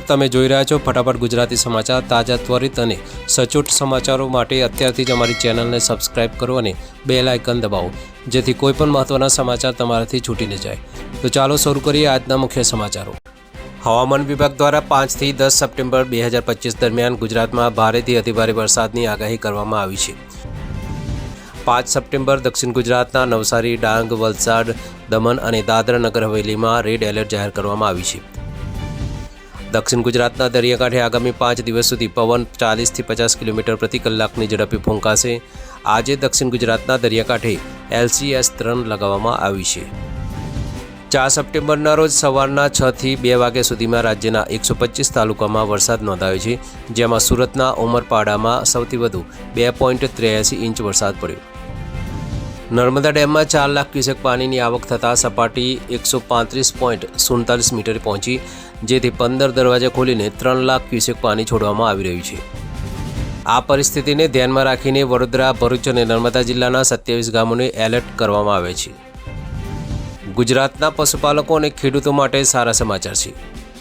તમે જોઈ રહ્યા છો ફટાફટ ગુજરાતી સમાચાર તાજા ત્વરિત અને સચોટ સમાચારો માટે અત્યારથી જ અમારી ચેનલને સબસ્ક્રાઇબ કરો અને બેલ આઇકન દબાવો જેથી કોઈપણ મહત્વના સમાચાર તમારાથી છૂટી ન જાય। તો ચાલો શરૂ કરીએ આજના મુખ્ય સમાચારો। હવામાન વિભાગ દ્વારા 5 થી 10 સપ્ટેમ્બર 2025 દરમિયાન ગુજરાતમાં ભારેથી અતિભારે વરસાદની આગાહી કરવામાં આવી છે। 5 સપ્ટેમ્બર દક્ષિણ ગુજરાતના નવસારી, ડાંગ, વલસાડ, દમણ અને દાદરા નગર હવેલીમાં રેડ એલર્ટ જાહેર કરવામાં આવી છે। દક્ષિણ ગુજરાતના દરિયાકાંઠે આગામી 5 દિવસ સુધી પવન 40 થી 50 કિલોમીટર પ્રતિ કલાકની ઝડપે ફૂંકાશે। આજે દક્ષિણ ગુજરાતના દરિયાકાંઠે LCS 3 લગાવવામાં આવી છે। 4 સપ્ટેમ્બરના રોજ સવારના 6 થી 2 વાગ્યા સુધીમાં રાજ્યના 125 તાલુકામાં વરસાદ નોંધાયો છે, જેમાં સુરતના ઉમરપાડામાં સૌથી વધુ 2.83 ઇંચ વરસાદ પડ્યો। નર્મદા ડેમમાં 4 લાખ ક્યુસેક પાણીની આવક થતાં સપાટી 135.47 મીટરે પહોંચી, જેથી 15 દરવાજા ખોલીને 3 લાખ ક્યુસેક પાણી છોડવામાં આવી રહ્યું છે। આ પરિસ્થિતિને ધ્યાનમાં રાખીને વડોદરા, ભરૂચ અને નર્મદા જિલ્લાના 27 ગામોને એલર્ટ કરવામાં આવ્યા છે। ગુજરાતના પશુપાલકો અને ખેડૂતો માટે સારા સમાચાર છે।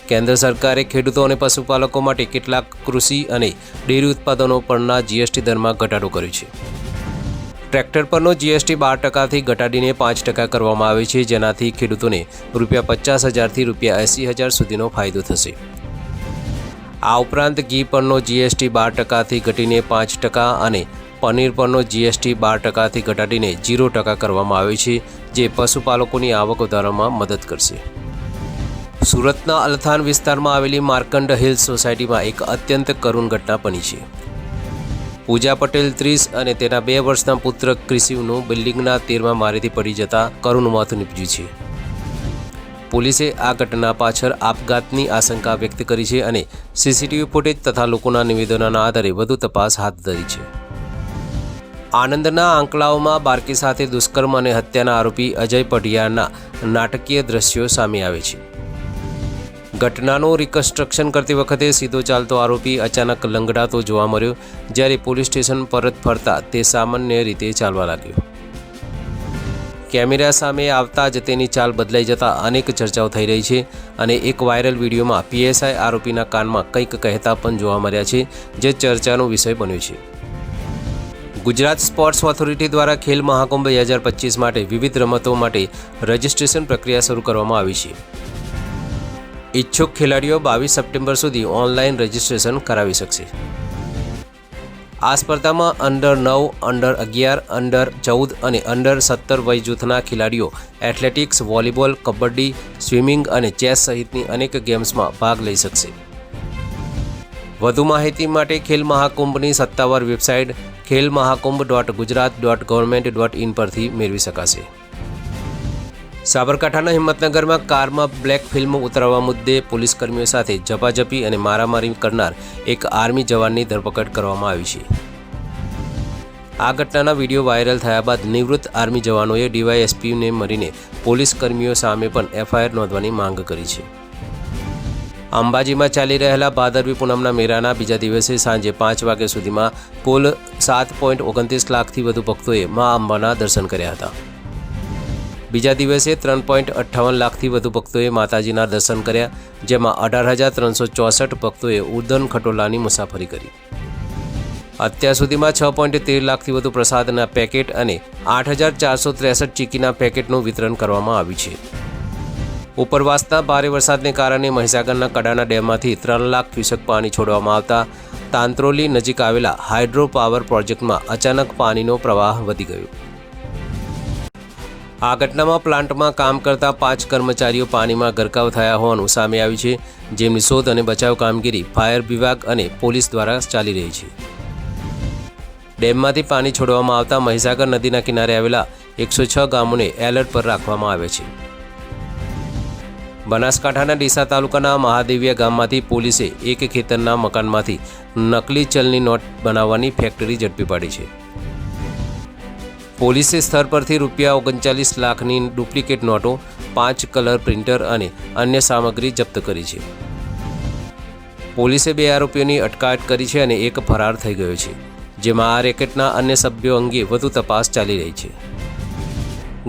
કેન્દ્ર સરકારે ખેડૂતો અને પશુપાલકો માટે કેટલાક કૃષિ અને ડેરી ઉત્પાદનો પરના GST દરમાં ઘટાડો કર્યો છે। ટ્રેક્ટર પરનો GST 12% ઘટાડીને 5% કરવામાં આવે છે, જેનાથી ખેડૂતોને ₹50,000 થી ₹80,000 સુધીનો ફાયદો થશે। આ ઉપરાંત ઘી પરનો GST 12% ઘટીને 5% અને પનીર પરનો GST 12% ઘટાડીને 0% કરવામાં આવે છે, જે પશુપાલકોની આવક વધારવામાં મદદ કરશે। સુરતના અલથાણ વિસ્તારમાં આવેલી માર્કંડ હિલ્સ સોસાયટીમાં એક અત્યંત કરુણ ઘટના બની છે। પૂજા પટેલ 30 અને તેના 2 વર્ષના પુત્ર ક્રિશિવનું બિલ્ડિંગના 13મા માળેથી પડી જતા કરુણ મોત નીપજ્યું છે। પોલીસે આ ઘટના પાછળ આપઘાતની આશંકા વ્યક્ત કરી છે અને CCTV ફૂટેજ તથા લોકોના નિવેદનોના આધારે વધુ તપાસ હાથ ધરી છે। આણંદના આંકલાવમાં બાળકી સાથે દુષ્કર્મ અને હત્યાના આરોપી અજય પઢિયારના નાટકીય દ્રશ્યો સામે આવે છે। ઘટનાનું રિકન્સ્ટ્રક્શન કરતી વખતે સીધો ચાલતો આરોપી અચાનક લંગડાતો જોવા મળ્યો, જ્યારે પોલીસ સ્ટેશન પરત ફરતા તે સામાન્ય રીતે ચાલવા લાગ્યો। કેમેરા સામે આવતા જ તેની ચાલ બદલાઈ જતા અનેક ચર્ચાઓ થઈ રહી છે અને એક વાયરલ વિડીયોમાં PSI આરોપીના કાનમાં કંઈક કહેતા પણ જોવા મળ્યા છે, જે ચર્ચાનો વિષય બન્યો છે। ગુજરાત સ્પોર્ટ્સ ઓથોરિટી દ્વારા ખેલ મહાકુંભ 2025 માટે વિવિધ રમતો માટે રજિસ્ટ્રેશન પ્રક્રિયા શરૂ કરવામાં આવી છે। ઈચ્છુક ખેલાડીઓ 22 સપ્ટેમ્બર સુધી ઓનલાઈન રજિસ્ટ્રેશન કરાવી શકશે। આ સ્પર્ધામાં અંડર 9, અંડર 11, અંડર 14 અને અંડર 17 વય જૂથના ખેલાડીઓ એથ્લેટિક્સ, વોલીબોલ, કબડ્ડી, સ્વિમિંગ અને ચેસ સહિતની અનેક ગેમ્સમાં ભાગ લઈ શકશે। વધુ માહિતી માટે ખેલ મહાકુંભની સત્તાવાર વેબસાઇટ khelmahakumbh.gujarat.government.in પરથી મેળવી શકાશે। સાબરકાંઠાના હિંમતનગરમાં કારમાં બ્લેક ફિલ્મ ઉતરાવવા મુદ્દે પોલીસકર્મીઓ સાથે ઝપાઝપી અને મારામારી કરનાર એક આર્મી જવાનની ધરપકડ કરવામાં આવી છે। આ ઘટનાના વિડીયો વાયરલ થયા બાદ નિવૃત્ત આર્મી જવાનોએ DYSPને મળીને પોલીસકર્મીઓ સામે પણ FIR નોંધવાની માંગ કરી છે। અંબાજીમાં ચાલી રહેલા ભાદરવી પૂનમના મેળાના બીજા દિવસે સાંજે 5 વાગ્યા સુધીમાં કુલ 7.29 લાખથી વધુ ભક્તોએ મા અંબાના દર્શન કર્યા હતા। બીજા દિવસે 3.58 લાખથી વધુ ભક્તોએ માતાજીના દર્શન કર્યા, જેમાં 18,364 ભક્તોએ ઉદન ખટોલાની મુસાફરી કરી। અત્યાર સુધીમાં 6.13 લાખથી વધુ પ્રસાદના પેકેટ અને 8,463 ચીકીના પેકેટનું વિતરણ કરવામાં આવ્યું છે। ઉપરવાસના ભારે વરસાદને કારણે મહીસાગરના કડાના ડેમમાંથી 3 લાખ ક્યુસેક પાણી છોડવામાં આવતા તાંત્રોલી નજીક આવેલા હાઇડ્રો પાવર પ્રોજેક્ટમાં અચાનક પાણીનો પ્રવાહ વધી ગયો। આ ઘટનામાં પ્લાન્ટમાં કામ કરતા 5 કર્મચારીઓ પાણીમાં ગરકાવ થયા હોવાનું સામે આવ્યું છે, જેમની શોધ અને બચાવ કામગીરી ફાયર વિભાગ અને પોલીસ દ્વારા ચાલી રહી છે। ડેમમાંથી પાણી છોડવામાં આવતા મહીસાગર નદીના કિનારે આવેલા 106 ગામોને એલર્ટ પર રાખવામાં આવ્યા છે। બનાસકાંઠાના ડીસા તાલુકાના મહાદેવિયા ગામમાંથી પોલીસે એક ખેતરના મકાનમાંથી નકલી ચલની નોટ બનાવવાની ફેક્ટરી ઝડપી પાડી છે। પોલીસે સ્થળ પરથી ₹39 લાખની ડુપ્લિકેટ નોટો, 5 કલર પ્રિન્ટર અને અન્ય સામગ્રી જપ્ત કરી છે। પોલીસે 2 આરોપીઓની અટકાયત કરી છે અને એક ફરાર થઈ ગયો છે, જેમાં આ રેકેટના અન્ય સભ્યો અંગે વધુ તપાસ ચાલી રહી છે।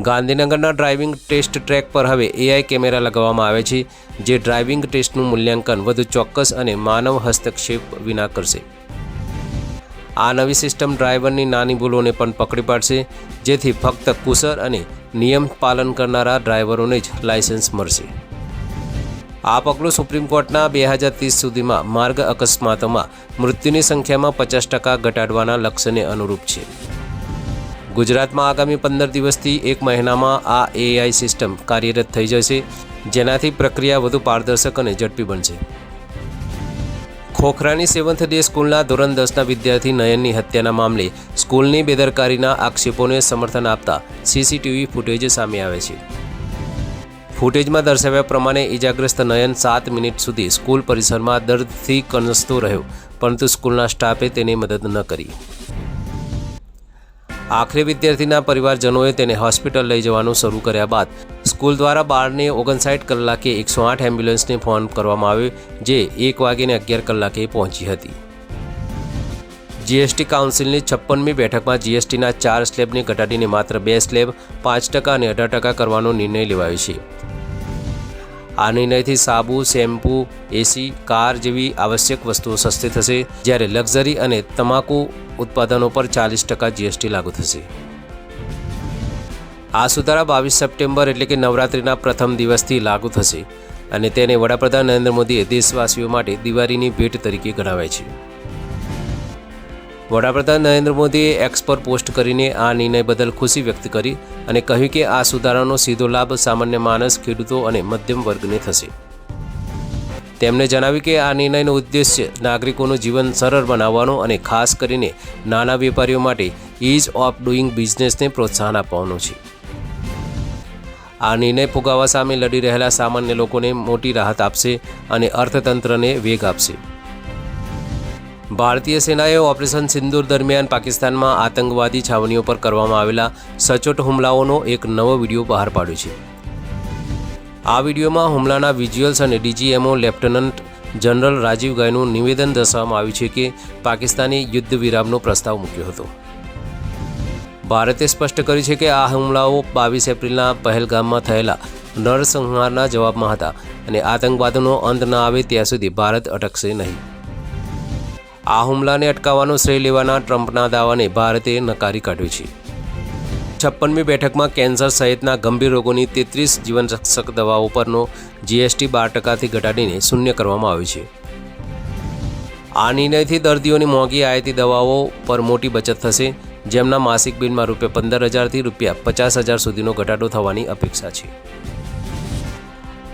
ગાંધીનગરના ડ્રાઇવિંગ ટેસ્ટ ટ્રેક પર હવે AI કેમેરા લગાવવામાં આવે છે, જે ડ્રાઇવિંગ ટેસ્ટનું મૂલ્યાંકન વધુ ચોક્કસ અને માનવ હસ્તક્ષેપ વિના કરશે. આ નવી સિસ્ટમ ડ્રાઈવરની નાની ભૂલોને પણ પકડી પાડશે, જેથી ફક્ત કુશળ અને નિયમ પાલન કરનારા ડ્રાઈવરોને જ લાયસન્સ મળશે. આ પગલું સુપ્રીમ કોર્ટના 2030 સુધીમાં માર્ગ અકસ્માતોમાં મૃત્યુની સંખ્યામાં 50% ઘટાડવાના લક્ષ્યને અનુરૂપ છે. ગુજરાતમાં આગામી 15 દિવસથી 1 મહિનામાં આ AI સિસ્ટમ કાર્યરત થઈ જશે, જેનાથી પ્રક્રિયા વધુ પારદર્શક અને ઝડપી બનશે. ખોખરાની 7th ડે સ્કૂલના ધોરણ 10ના વિદ્યાર્થી નયનની હત્યાના મામલે સ્કૂલની બેદરકારીના આક્ષેપોને સમર્થન આપતા CCTV ફૂટેજ સામે આવે છે. ફૂટેજમાં દર્શાવ્યા પ્રમાણે ઇજાગ્રસ્ત નયન 7 મિનિટ સુધી સ્કૂલ પરિસરમાં દર્દથી કણસતો રહ્યો, પરંતુ સ્કૂલના સ્ટાફે તેની મદદ ન કરી. આખરે વિદ્યાર્થીના પરિવારજનોએ તેને હોસ્પિટલ લઈ જવાનું શરૂ કર્યા બાદ સ્કૂલ દ્વારા 12:59 કલાકે 108 એમ્બ્યુલન્સને ફોન કરવામાં આવ્યો, જે 1:11 પહોંચી હતી. GST કાઉન્સિલની 56મી બેઠકમાં GSTના 4 સ્લેબને ઘટાડીને માત્ર 2 સ્લેબ 5% અને 18% કરવાનો નિર્ણય લેવાયો છે. આ નિર્ણયથી સાબુ, શેમ્પૂ, AC, કાર જેવી આવશ્યક વસ્તુઓ સસ્તી થશે, જ્યારે લક્ઝરી અને તમાકુ ઉત્પાદનો પર 40% GST લાગુ થશે. આ સુધારા 22 સપ્ટેમ્બર એટલે કે નવરાત્રિના પ્રથમ દિવસથી લાગુ થશે અને તેને વડાપ્રધાન નરેન્દ્ર મોદીએ દેશવાસીઓ માટે દિવાળીની ભેટ તરીકે ગણાવાય છે. વડાપ્રધાન નરેન્દ્ર મોદીએ X પર પોસ્ટ કરીને આ નિર્ણય બદલ ખુશી વ્યક્ત કરી અને કહ્યું કે આ સુધારાનો સીધો લાભ સામાન્ય માણસ, ખેડૂતો અને મધ્યમ વર્ગને થશે. તેમણે જણાવ્યું કે આ નિર્ણયનો ઉદ્દેશ્ય નાગરિકોનું જીવન સરળ બનાવવાનો અને ખાસ કરીને નાના વેપારીઓ માટે ઇઝ ઓફ ડુઇંગ બિઝનેસને પ્રોત્સાહન આપવાનો છે. આ નિર્ણય ફુગાવા સામે લડી રહેલા સામાન્ય લોકોને મોટી રાહત આપશે અને અર્થતંત્રને વેગ આપશે. ભારતીય સેનાએ ઓપરેશન સિંદૂર દરમિયાન પાકિસ્તાનમાં આતંકવાદી છાવણીઓ પર કરવામાં આવેલા સચોટ હુમલાઓનો એક નવો વિડીયો બહાર પાડ્યો છે. આ વિડીયોમાં હુમલાના વિઝ્યુઅલ્સ અને DGMO લેફ્ટનન્ટ જનરલ રાજીવ ગાયનું નિવેદન દર્શાવવામાં આવ્યું છે કે પાકિસ્તાને યુદ્ધ વિરામનો પ્રસ્તાવ મૂક્યો હતો. ભારતે સ્પષ્ટ કર્યું છે કે આ હુમલાઓ 22 એપ્રિલના પહેલગામમાં થયેલા નરસંહારના જવાબમાં હતા અને આતંકવાદનો અંત ન આવે ત્યાં સુધી ભારત અટકશે નહીં. આ હુમલાને અટકાવવાનો શ્રેય લેવાના ટ્રમ્પના દાવાને ભારતે નકારી કાઢ્યો છે. 56મી બેઠકમાં કેન્સર સહિતના ગંભીર રોગોની 33 જીવનરક્ષક દવાઓ પરનો GST 12%થી ઘટાડીને શૂન્ય કરવામાં આવ્યો છે. આ નિર્ણયથી દર્દીઓની મોંઘી આયાતી દવાઓ પર મોટી બચત થશે, જેમના માસિક બિલમાં ₹15,000થી ₹50,000 સુધીનો ઘટાડો થવાની અપેક્ષા છે.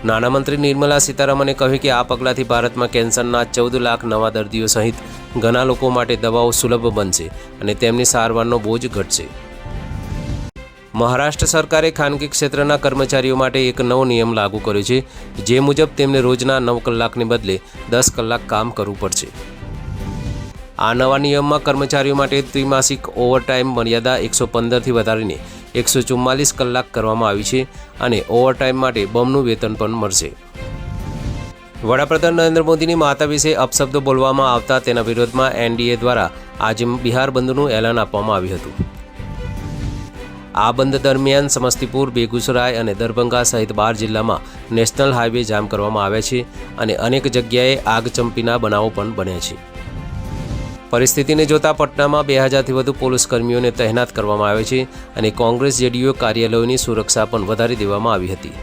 નાણામંત્રી નિર્મલા સીતારમણે કહ્યું કે આ પગલાંથી ભારતમાં કેન્સરના 14 લાખ નવા દર્દીઓ સહિત ઘણા લોકો માટે દવાઓ સુલભ બનશે અને તેમની સારવારનો બોજ ઘટશે. મહારાષ્ટ્ર સરકારે ખાનગી ક્ષેત્રના કર્મચારીઓ માટે એક નવો નિયમ લાગુ કર્યો છે, જે મુજબ તેમને રોજના 9 કલાકને બદલે 10 કલાક કામ કરવું પડશે. આ નવા નિયમમાં કર્મચારીઓ માટે ત્રિમાસિક ઓવરટાઇમ મર્યાદા 115થી વધારીને 144 કલાક કરવામાં આવી છે અને ઓવરટાઇમ માટે બમણું વેતન પણ મળશે. વડાપ્રધાન નરેન્દ્ર મોદીની માતા વિશે અપશબ્દો બોલવામાં આવતા તેના વિરોધમાં NDA દ્વારા આજે બિહાર બંધનું એલાન આપવામાં આવ્યું હતું. આ બંધ દરમિયાન સમસ્તીપુર, બેગુસરાય અને દરભંગા સહિત 12 જિલ્લામાં નેશનલ હાઈવે જામ કરવામાં આવ્યા છે અને અનેક જગ્યાએ આગચંપીના બનાવો પણ બન્યા છે. પરિસ્થિતિને જોતા પટનામાં 2000થી વધુ પોલીસ કર્મીઓને તહેનાત કરવામાં આવે છે અને કોંગ્રેસ JDU કાર્યાલયોની સુરક્ષા પણ વધારી દેવામાં આવી હતી.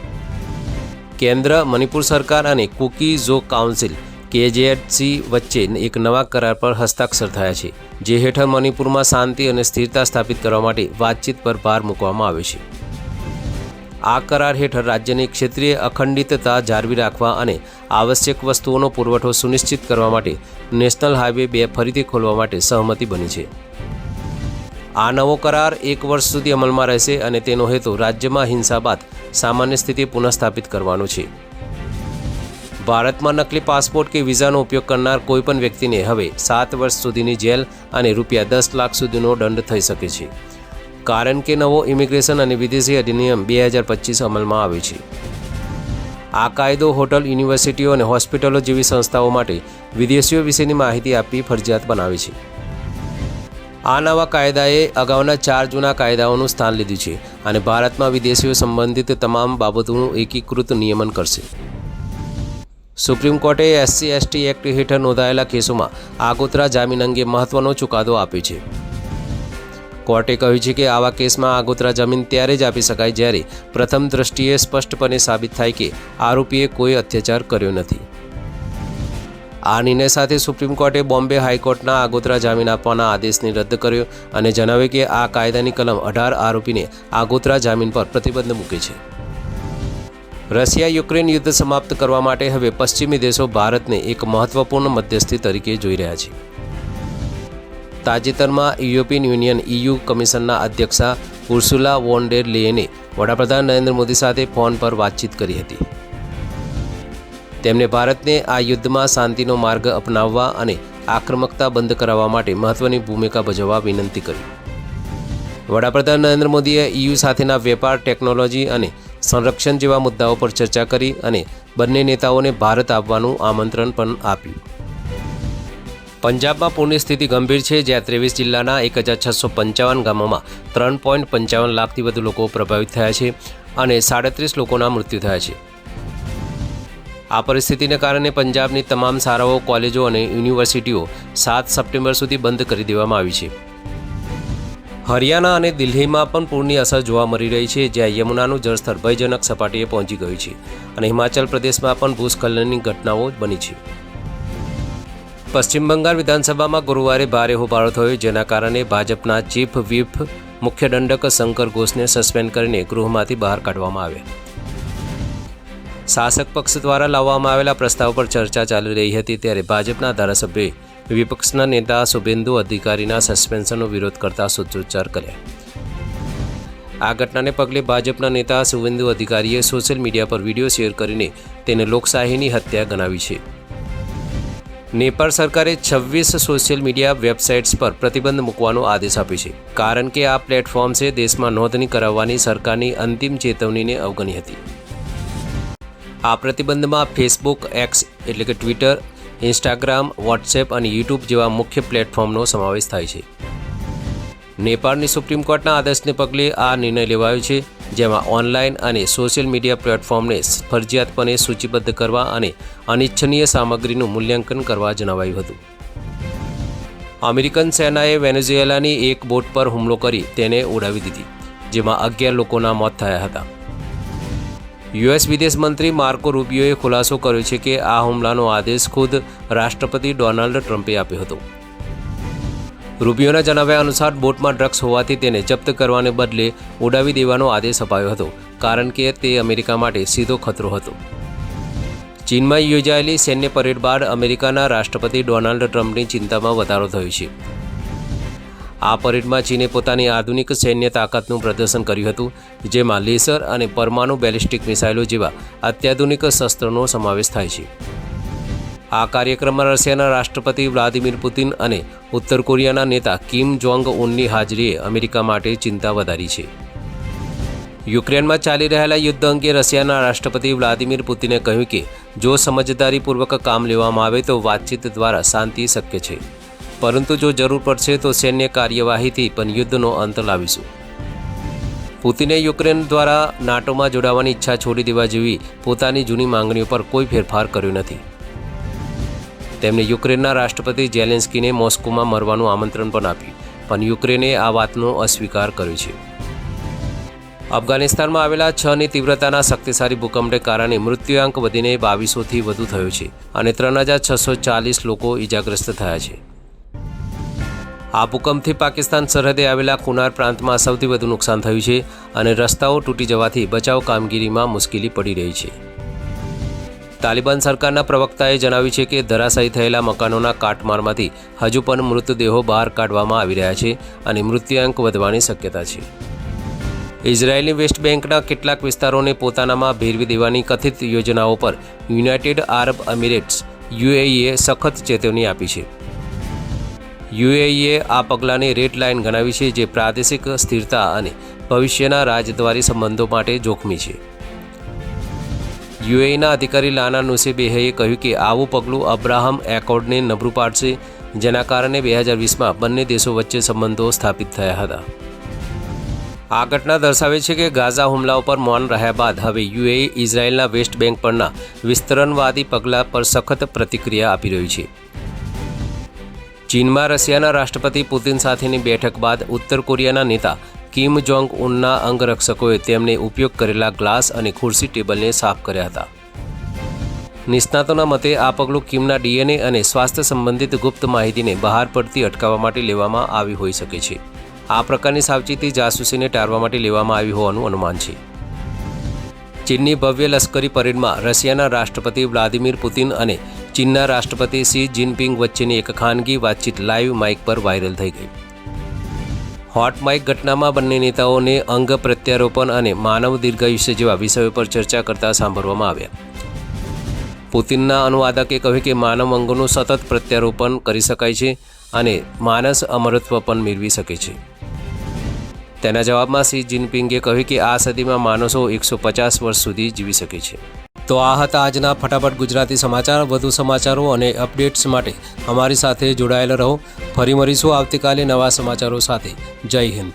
કેન્દ્ર, મણિપુર સરકાર અને કુકી ઝો કાઉન્સિલ KZC વચ્ચે એક નવા કરાર પર હસ્તાક્ષર થયા છે, જે હેઠળ મણિપુરમાં શાંતિ અને સ્થિરતા સ્થાપિત કરવા માટે વાતચીત પર ભાર મૂકવામાં આવ્યો છે. આ કરાર હેઠળ રાજ્યની ક્ષેત્રીય અખંડિતતા જાળવી રાખવા અને આવશ્યક વસ્તુઓનો પુરવઠો સુનિશ્ચિત કરવા માટે નેશનલ હાઈવે 2 ફરીથી ખોલવા માટે સહમતિ બની છે. આ નવો કરાર 1 વર્ષ સુધી અમલમાં રહેશે અને તેનો હેતુ રાજ્યમાં હિંસા બાદ સામાન્ય સ્થિતિ પુનઃસ્થાપિત કરવાનો છે. ભારતમાં નકલી પાસપોર્ટ કે વિઝાનો ઉપયોગ કરનાર કોઈપણ વ્યક્તિને હવે 7 વર્ષ સુધીની જેલ અને ₹10 લાખ સુધીનો દંડ થઈ શકે છે, કારણ કે નવો ઇમિગ્રેશન અને વિદેશી અધિનિયમ 2025 અમલમાં આવ્યો છે. આ કાયદો હોટલ, યુનિવર્સિટીઓ અને હોસ્પિટલો જેવી સંસ્થાઓ માટે વિદેશીઓ વિશેની માહિતી આપવી ફરજિયાત બનાવે છે. આ નવા કાયદાએ અગાઉના 4 જૂના કાયદાઓનું સ્થાન લીધું છે અને ભારતમાં વિદેશીઓ સંબંધિત તમામ બાબતોનું એકીકૃત નિયમન કરશે. સુપ્રીમ કોર્ટે SC/ST એક્ટ હેઠળ નોંધાયેલા કેસોમાં આગોતરા જામીન અંગે મહત્વનો ચુકાદો આપ્યો છે. કોર્ટે કહ્યું છે કે આવા કેસમાં આગોતરા જામીન ત્યારે જ આપી શકાય જ્યારે પ્રથમ દૃષ્ટિએ સ્પષ્ટપણે સાબિત થાય કે આરોપીએ કોઈ અત્યાચાર કર્યો નથી. આ નિર્ણય સાથે સુપ્રીમ કોર્ટે બોમ્બે હાઈકોર્ટના આગોતરા જામીન આપવાના આદેશને રદ કર્યો અને જણાવ્યું કે આ કાયદાની કલમ 18 આરોપીને આગોતરા જામીન પર પ્રતિબંધ મૂકે છે. રશિયા યુક્રેન યુદ્ધ સમાપ્ત કરવા માટે હવે પશ્ચિમી દેશો ભારતને એક મહત્વપૂર્ણ મધ્યસ્થી તરીકે જોઈ રહ્યા છે. તાજેતરમાં યુરોપિયન યુનિયન EU કમિશનના અધ્યક્ષા ઉર્સુલા વોન ડેર લેયને વડાપ્રધાન નરેન્દ્ર મોદી સાથે ફોન પર વાતચીત કરી હતી. તેમણે ભારતને આ યુદ્ધમાં શાંતિનો માર્ગ અપનાવવા અને આક્રમકતા બંધ કરાવવા માટે મહત્વની ભૂમિકા ભજવવા વિનંતી કરી. વડાપ્રધાન નરેન્દ્ર મોદીએ EU સાથેના વેપાર, ટેકનોલોજી અને સંરક્ષણ જેવા મુદ્દાઓ પર ચર્ચા કરી અને બંને નેતાઓને ભારત આવવાનું આમંત્રણ પણ આપ્યું. પંજાબમાં પૂરની સ્થિતિ ગંભીર છે, જ્યાં 23 જિલ્લાના 1655 ગામોમાં 3.55 લાખથી વધુ લોકો પ્રભાવિત થયા છે અને 37 લોકોના મૃત્યુ થયા છે. આ પરિસ્થિતિને કારણે પંજાબની તમામ શાળાઓ, કોલેજો અને યુનિવર્સિટીઓ 7 સપ્ટેમ્બર સુધી બંધ કરી દેવામાં આવી છે. હરિયાણા અને દિલ્હીમાં પણ પૂરની અસર જોવા મળી રહી છે, જ્યાં યમુનાનું જળસ્તર ભયજનક સપાટીએ પહોંચી ગયું છે અને હિમાચલ પ્રદેશમાં પણ ભૂસ્ખલનની ઘટનાઓ બની છે. પશ્ચિમ બંગાળ વિધાનસભામાં ગુરુવારે ભારે હોબાળો થયો, જેના કારણે ભાજપના ચીફ વ્હીપ મુખ્ય દંડક શંકર ઘોષને સસ્પેન્ડ કરીને ગૃહમાંથી બહાર કાઢવામાં આવ્યા. શાસક પક્ષ દ્વારા લાવવામાં આવેલા પ્રસ્તાવ પર ચર્ચા ચાલી રહી હતી ત્યારે ભાજપના ધારાસભ્યોએ વિપક્ષના નેતા શુભેન્દુ અધિકારીના સસ્પેન્શનનો વિરોધ કરતા સૂત્રોચ્ચાર કર્યા. આ ઘટનાને પગલે ભાજપના નેતા શુભેન્દુ અધિકારીએ સોશિયલ મીડિયા પર વિડીયો શેર કરીને તેને લોકશાહીની હત્યા ગણાવી છે. નેપાળ સરકારે 26 સોશિયલ મીડિયા વેબસાઇટ્સ પર પ્રતિબંધ મૂકવાનો આદેશ આપ્યો છે, કારણ કે આ પ્લેટફોર્મ્સે દેશમાં નોંધણી કરાવવાની સરકારની અંતિમ ચેતવણીને અવગણી હતી. આ પ્રતિબંધમાં ફેસબુક, એક્સ એટલે કે ટ્વિટર, ઇન્સ્ટાગ્રામ, વોટ્સએપ અને યુટ્યુબ જેવા મુખ્ય પ્લેટફોર્મનો સમાવેશ થાય છે. નેપાળની સુપ્રીમ કોર્ટના આદેશને પગલે આ નિર્ણય લેવાયો છે, જેમાં ઓનલાઈન અને સોશિયલ મીડિયા પ્લેટફોર્મને ફરજિયાતપણે સૂચિબદ્ધ કરવા અને અનિચ્છનીય સામગ્રીનું મૂલ્યાંકન કરવા જણાવાયું હતું. અમેરિકન સેનાએ વેનેઝુએલાની એક બોટ પર હુમલો કરી તેને ઉડાવી દીધી, જેમાં 11 લોકોના મોત થયા હતા. US વિદેશ મંત્રી માર્કો રૂબિયોએ ખુલાસો કર્યો છે કે આ હુમલાનો આદેશ ખુદ રાષ્ટ્રપતિ ડોનાલ્ડ ટ્રમ્પે આપ્યો હતો. રૂબિયોના જણાવ્યા અનુસાર બોટમાં ડ્રગ્સ હોવાથી તેને જપ્ત કરવાને બદલે ઉડાવી દેવાનો આદેશ અપાયો હતો, કારણ કે તે અમેરિકા માટે સીધો ખતરો હતો. ચીનમાં યોજાયેલી સૈન્ય પરેડ બાદ અમેરિકાના રાષ્ટ્રપતિ ડોનાલ્ડ ટ્રમ્પની ચિંતામાં વધારો થયો છે. આ પરેડમાં ચીને પોતાની આધુનિક સૈન્ય તાકાતનું પ્રદર્શન કર્યું હતું, જેમાં લેસર અને પરમાણુ બેલિસ્ટિક મિસાઇલો જેવા અત્યાધુનિક શસ્ત્રોનો સમાવેશ થાય છે. આ કાર્યક્રમમાં રશિયાના રાષ્ટ્રપતિ વ્લાદિમીર પુતિન અને ઉત્તર કોરિયાના નેતા કિમ જોંગ ઉનની હાજરીએ અમેરિકા માટે ચિંતા વધારી છે. યુક્રેનમાં ચાલી રહેલા યુદ્ધ અંગે રશિયાના રાષ્ટ્રપતિ વ્લાદિમીર પુતિને કહ્યું કે જો સમજદારીપૂર્વક કામ લેવામાં આવે તો વાતચીત દ્વારા શાંતિ શક્ય છે, પરંતુ જો જરૂર પડશે તો સૈન્ય કાર્યવાહીથી પણ યુદ્ધનો અંત લાવીશું. પુતિને યુક્રેન દ્વારા નાટોમાં જોડાવાની ઈચ્છા છોડી દેવા જેવી પોતાની જૂની માંગણીઓ પર કોઈ ફેરફાર કર્યો નથી. તેમણે યુક્રેનના રાષ્ટ્રપતિ ઝેલેન્સ્કીને મોસ્કોમાં મરવાનું આમંત્રણ પણ આપ્યું, પણ યુક્રેને આ વાતનો અસ્વીકાર કર્યો છે. અફઘાનિસ્તાનમાં આવેલા 6ની તીવ્રતાના શક્તિશાળી ભૂકંપને કારણે મૃત્યુઆંક વધીને 2200થી વધુ થયો છે અને 3640 લોકો ઈજાગ્રસ્ત થયા છે. આ ભૂકંપથી પાકિસ્તાન સરહદે આવેલા કુનાર પ્રાંતમાં સૌથી વધુ નુકસાન થયું છે અને રસ્તાઓ તૂટી જવાથી બચાવ કામગીરીમાં મુશ્કેલી પડી રહી છે. તાલિબાન સરકારના પ્રવક્તાએ જણાવ્યું છે કે ધરાશાયી થયેલા મકાનોના કાટમાળમાંથી હજુ પણ મૃતદેહો બહાર કાઢવામાં આવી રહ્યા છે અને મૃત્યુઆંક વધવાની શક્યતા છે. ઇઝરાયેલની વેસ્ટ બેંકના કેટલાક વિસ્તારોને પોતાનામાં ભેળવી દેવાની કથિત યોજનાઓ પર યુનાઇટેડ આરબ એમિરેટ્સ UAEએ સખત ચેતવણી આપી છે. UAEએ આ પગલાંને રેડ લાઇન ગણાવી છે, જે પ્રાદેશિક સ્થિરતા અને ભવિષ્યના રાજદ્વારી સંબંધો માટે જોખમી છે. UAEના અધિકારી લાના નુસેબેહે કહ્યું કે આવું પગલું અબ્રાહમ એકોર્ડને નબળું પાડશે જેના કારણે 2020માં બંને દેશો વચ્ચે સંબંધો સ્થાપિત થયા હતા. આ ઘટના દર્શાવે છે કે ગાઝા હુમલાઓ પર મૌન રહ્યા બાદ હવે યુએઈ ઇઝરાયેલના વેસ્ટ બેંક પરના વિસ્તરણવાદી પગલાં પર સખત પ્રતિક્રિયા આપી રહ્યું છે. ચીનમાં રશિયાના રાષ્ટ્રપતિ પુતિન સાથેની બેઠક બાદ ઉત્તર કોરિયાના નેતા કિમ જોંગ ઉનના અંગરક્ષકોએ તેમને ઉપયોગ કરેલા ગ્લાસ અને ખુરશી ટેબલને સાફ કર્યા હતા. નિષ્ણાતોના મતે આ પગલું કિમના ડીએનએ અને સ્વાસ્થ્ય સંબંધિત ગુપ્ત માહિતીને બહાર પડતી અટકાવવા માટે લેવામાં આવી હોઈ શકે છે. આ પ્રકારની સાવચેતી જાસૂસીને ટાળવા માટે લેવામાં આવી હોવાનું અનુમાન છે. ચીનની ભવ્ય લશ્કરી પરેડમાં રશિયાના રાષ્ટ્રપતિ વ્લાદિમીર પુતિન અને ચીનના રાષ્ટ્રપતિ શી જિનપિંગ વચ્ચેની એક ખાનગી વાતચીત લાઈવ માઇક પર વાયરલ થઈ ગઈ. હોટ માઇક ઘટનામાં બંને નેતાઓને અંગ પ્રત્યારોપણ અને માનવ દીર્ઘાયુષ્ય જેવા વિષયો પર ચર્ચા કરતા સાંભળવામાં આવ્યા. પુતિનના અનુવાદકે કહ્યું કે માનવ અંગોનું સતત પ્રત્યારોપણ કરી શકાય છે અને માનસ અમરત્વ પણ મેળવી શકે છે. તેના જવાબમાં શી જિનપિંગે કહ્યું કે આ સદીમાં માણસો 150 વર્ષ સુધી જીવી શકે છે. તો આ હતા આજના ફટાફટ ગુજરાતી સમાચાર. વધુ સમાચારો અને અપડેટ્સ માટે અમારી સાથે જોડાયેલા રહો. ફરી મળીશું આવતીકાલે નવા સમાચારો સાથે. જય હિન્દ.